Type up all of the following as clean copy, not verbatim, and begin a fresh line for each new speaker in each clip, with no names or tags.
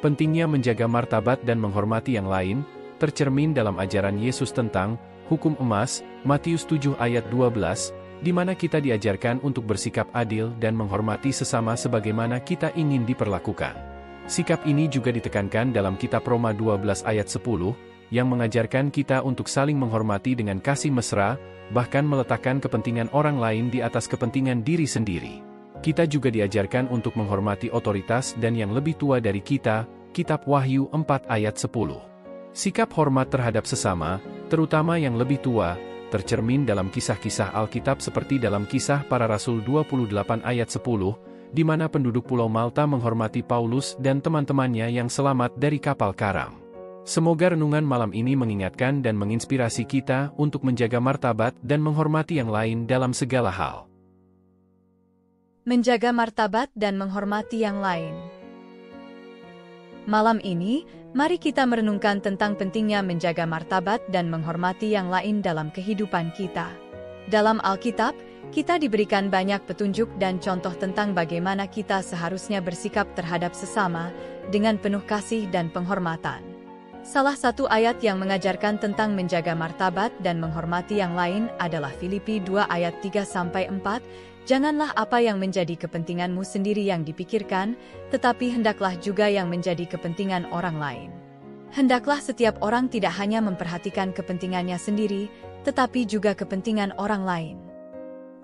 Pentingnya menjaga martabat dan menghormati yang lain, tercermin dalam ajaran Yesus tentang hukum emas, Matius 7 ayat 12, di mana kita diajarkan untuk bersikap adil dan menghormati sesama sebagaimana kita ingin diperlakukan. Sikap ini juga ditekankan dalam kitab Roma 12 ayat 10, yang mengajarkan kita untuk saling menghormati dengan kasih mesra, bahkan meletakkan kepentingan orang lain di atas kepentingan diri sendiri. Kita juga diajarkan untuk menghormati otoritas dan yang lebih tua dari kita, kitab Wahyu 4 ayat 10. Sikap hormat terhadap sesama, terutama yang lebih tua, tercermin dalam kisah-kisah Alkitab seperti dalam Kisah Para Rasul 28 ayat 10, di mana penduduk Pulau Malta menghormati Paulus dan teman-temannya yang selamat dari kapal karam. Semoga renungan malam ini mengingatkan dan menginspirasi kita untuk menjaga martabat dan menghormati yang lain dalam segala hal.
Menjaga martabat dan menghormati yang lain. Malam ini, mari kita merenungkan tentang pentingnya menjaga martabat dan menghormati yang lain dalam kehidupan kita. Dalam Alkitab, kita diberikan banyak petunjuk dan contoh tentang bagaimana kita seharusnya bersikap terhadap sesama dengan penuh kasih dan penghormatan. Salah satu ayat yang mengajarkan tentang menjaga martabat dan menghormati yang lain adalah Filipi 2 ayat 3-4, "Janganlah apa yang menjadi kepentinganmu sendiri yang dipikirkan, tetapi hendaklah juga yang menjadi kepentingan orang lain. Hendaklah setiap orang tidak hanya memperhatikan kepentingannya sendiri, tetapi juga kepentingan orang lain."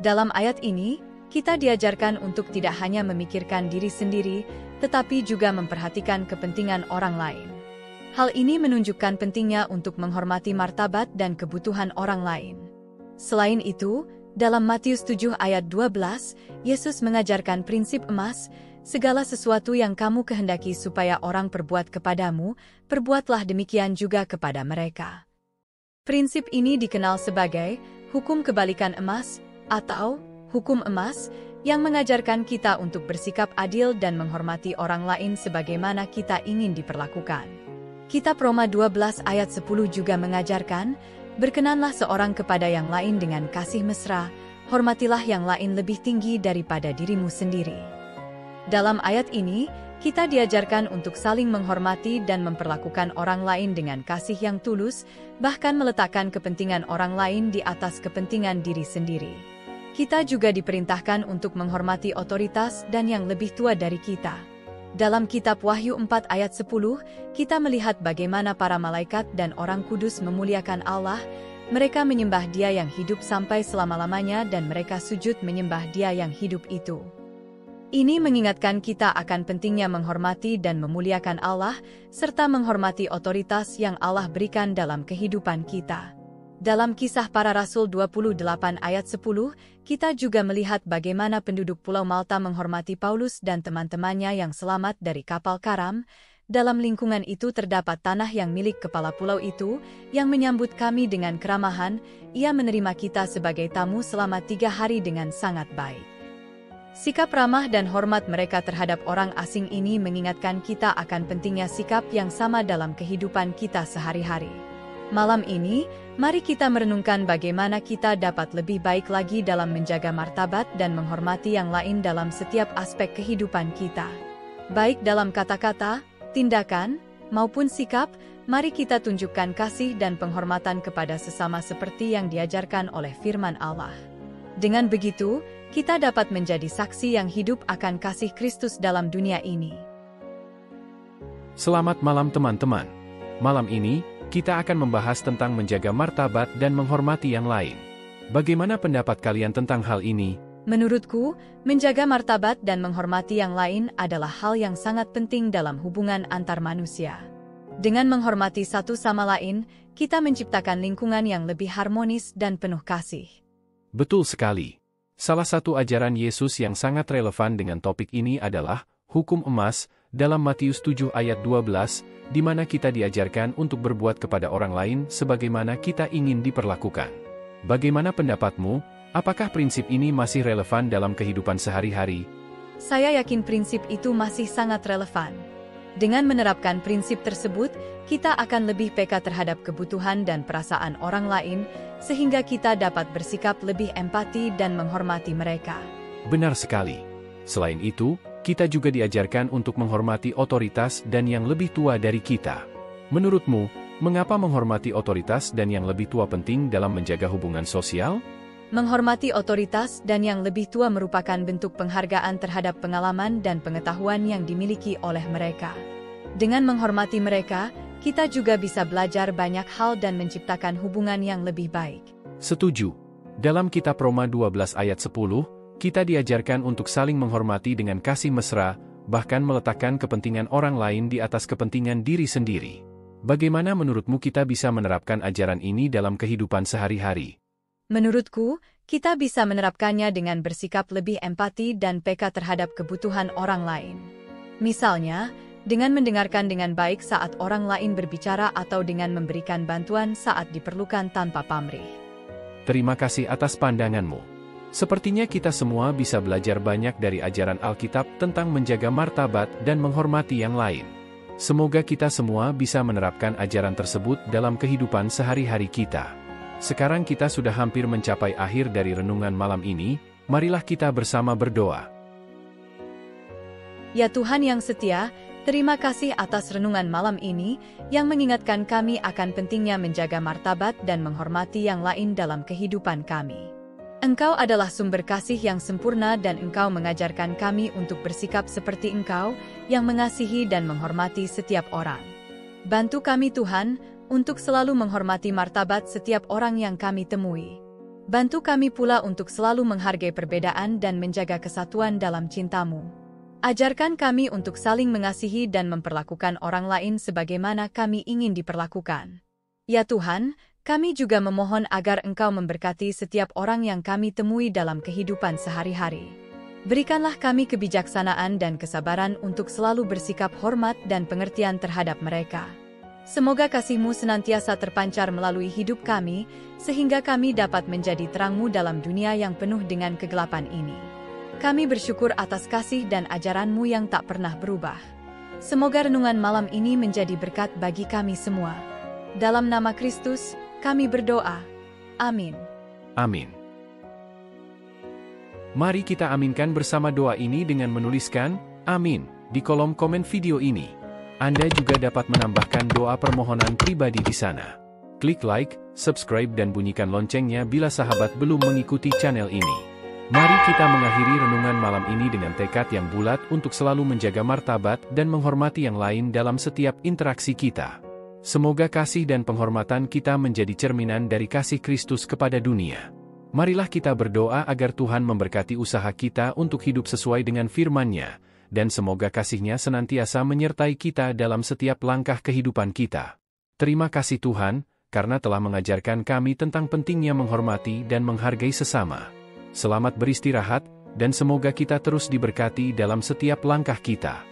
Dalam ayat ini, kita diajarkan untuk tidak hanya memikirkan diri sendiri, tetapi juga memperhatikan kepentingan orang lain. Hal ini menunjukkan pentingnya untuk menghormati martabat dan kebutuhan orang lain. Selain itu, dalam Matius 7 ayat 12, Yesus mengajarkan prinsip emas, "Segala sesuatu yang kamu kehendaki supaya orang perbuat kepadamu, perbuatlah demikian juga kepada mereka." Prinsip ini dikenal sebagai hukum kebalikan emas atau hukum emas, yang mengajarkan kita untuk bersikap adil dan menghormati orang lain sebagaimana kita ingin diperlakukan. Kitab Roma 12 ayat 10 juga mengajarkan, "Berkenanlah seorang kepada yang lain dengan kasih mesra, hormatilah yang lain lebih tinggi daripada dirimu sendiri." Dalam ayat ini, kita diajarkan untuk saling menghormati dan memperlakukan orang lain dengan kasih yang tulus, bahkan meletakkan kepentingan orang lain di atas kepentingan diri sendiri. Kita juga diperintahkan untuk menghormati otoritas dan yang lebih tua dari kita. Dalam kitab Wahyu 4 ayat 10, kita melihat bagaimana para malaikat dan orang kudus memuliakan Allah. Mereka menyembah Dia yang hidup sampai selama-lamanya dan mereka sujud menyembah Dia yang hidup itu. Ini mengingatkan kita akan pentingnya menghormati dan memuliakan Allah, serta menghormati otoritas yang Allah berikan dalam kehidupan kita. Dalam Kisah Para Rasul 28 ayat 10, kita juga melihat bagaimana penduduk Pulau Malta menghormati Paulus dan teman-temannya yang selamat dari kapal karam. Dalam lingkungan itu terdapat tanah yang milik kepala pulau itu, yang menyambut kami dengan keramahan. Ia menerima kita sebagai tamu selama 3 hari dengan sangat baik. Sikap ramah dan hormat mereka terhadap orang asing ini mengingatkan kita akan pentingnya sikap yang sama dalam kehidupan kita sehari-hari. Malam ini, mari kita merenungkan bagaimana kita dapat lebih baik lagi dalam menjaga martabat dan menghormati yang lain dalam setiap aspek kehidupan kita. Baik dalam kata-kata, tindakan, maupun sikap, mari kita tunjukkan kasih dan penghormatan kepada sesama seperti yang diajarkan oleh firman Allah. Dengan begitu, kita dapat menjadi saksi yang hidup akan kasih Kristus dalam dunia ini.
Selamat malam teman-teman. Malam ini, kita akan membahas tentang menjaga martabat dan menghormati yang lain. Bagaimana pendapat kalian tentang hal ini?
Menurutku, menjaga martabat dan menghormati yang lain adalah hal yang sangat penting dalam hubungan antar manusia. Dengan menghormati satu sama lain, kita menciptakan lingkungan yang lebih harmonis dan penuh kasih.
Betul sekali. Salah satu ajaran Yesus yang sangat relevan dengan topik ini adalah hukum emas dalam Matius 7 ayat 12, di mana kita diajarkan untuk berbuat kepada orang lain sebagaimana kita ingin diperlakukan. Bagaimana pendapatmu? Apakah prinsip ini masih relevan dalam kehidupan sehari-hari?
Saya yakin prinsip itu masih sangat relevan. Dengan menerapkan prinsip tersebut, kita akan lebih peka terhadap kebutuhan dan perasaan orang lain, sehingga kita dapat bersikap lebih empati dan menghormati mereka.
Benar sekali. Selain itu, kita juga diajarkan untuk menghormati otoritas dan yang lebih tua dari kita. Menurutmu, mengapa menghormati otoritas dan yang lebih tua penting dalam menjaga hubungan sosial?
Menghormati otoritas dan yang lebih tua merupakan bentuk penghargaan terhadap pengalaman dan pengetahuan yang dimiliki oleh mereka. Dengan menghormati mereka, kita juga bisa belajar banyak hal dan menciptakan hubungan yang lebih baik.
Setuju. Dalam kitab Roma 12 ayat 10, kita diajarkan untuk saling menghormati dengan kasih mesra, bahkan meletakkan kepentingan orang lain di atas kepentingan diri sendiri. Bagaimana menurutmu kita bisa menerapkan ajaran ini dalam kehidupan sehari-hari?
Menurutku, kita bisa menerapkannya dengan bersikap lebih empati dan peka terhadap kebutuhan orang lain. Misalnya, dengan mendengarkan dengan baik saat orang lain berbicara atau dengan memberikan bantuan saat diperlukan tanpa pamrih.
Terima kasih atas pandanganmu. Sepertinya kita semua bisa belajar banyak dari ajaran Alkitab tentang menjaga martabat dan menghormati yang lain. Semoga kita semua bisa menerapkan ajaran tersebut dalam kehidupan sehari-hari kita. Sekarang kita sudah hampir mencapai akhir dari renungan malam ini, marilah kita bersama berdoa.
Ya Tuhan yang setia, terima kasih atas renungan malam ini yang mengingatkan kami akan pentingnya menjaga martabat dan menghormati yang lain dalam kehidupan kami. Engkau adalah sumber kasih yang sempurna dan Engkau mengajarkan kami untuk bersikap seperti Engkau yang mengasihi dan menghormati setiap orang. Bantu kami Tuhan, untuk selalu menghormati martabat setiap orang yang kami temui. Bantu kami pula untuk selalu menghargai perbedaan dan menjaga kesatuan dalam cinta-Mu. Ajarkan kami untuk saling mengasihi dan memperlakukan orang lain sebagaimana kami ingin diperlakukan. Ya Tuhan, kami juga memohon agar Engkau memberkati setiap orang yang kami temui dalam kehidupan sehari-hari. Berikanlah kami kebijaksanaan dan kesabaran untuk selalu bersikap hormat dan pengertian terhadap mereka. Semoga kasih-Mu senantiasa terpancar melalui hidup kami, sehingga kami dapat menjadi terang-Mu dalam dunia yang penuh dengan kegelapan ini. Kami bersyukur atas kasih dan ajaran-Mu yang tak pernah berubah. Semoga renungan malam ini menjadi berkat bagi kami semua. Dalam nama Kristus, kami berdoa. Amin.
Amin. Mari kita aminkan bersama doa ini dengan menuliskan "Amin" di kolom komen video ini. Anda juga dapat menambahkan doa permohonan pribadi di sana. Klik like, subscribe dan bunyikan loncengnya bila sahabat belum mengikuti channel ini. Mari kita mengakhiri renungan malam ini dengan tekad yang bulat untuk selalu menjaga martabat dan menghormati yang lain dalam setiap interaksi kita. Semoga kasih dan penghormatan kita menjadi cerminan dari kasih Kristus kepada dunia. Marilah kita berdoa agar Tuhan memberkati usaha kita untuk hidup sesuai dengan firman-Nya, dan semoga kasih-Nya senantiasa menyertai kita dalam setiap langkah kehidupan kita. Terima kasih Tuhan, karena telah mengajarkan kami tentang pentingnya menghormati dan menghargai sesama. Selamat beristirahat, dan semoga kita terus diberkati dalam setiap langkah kita.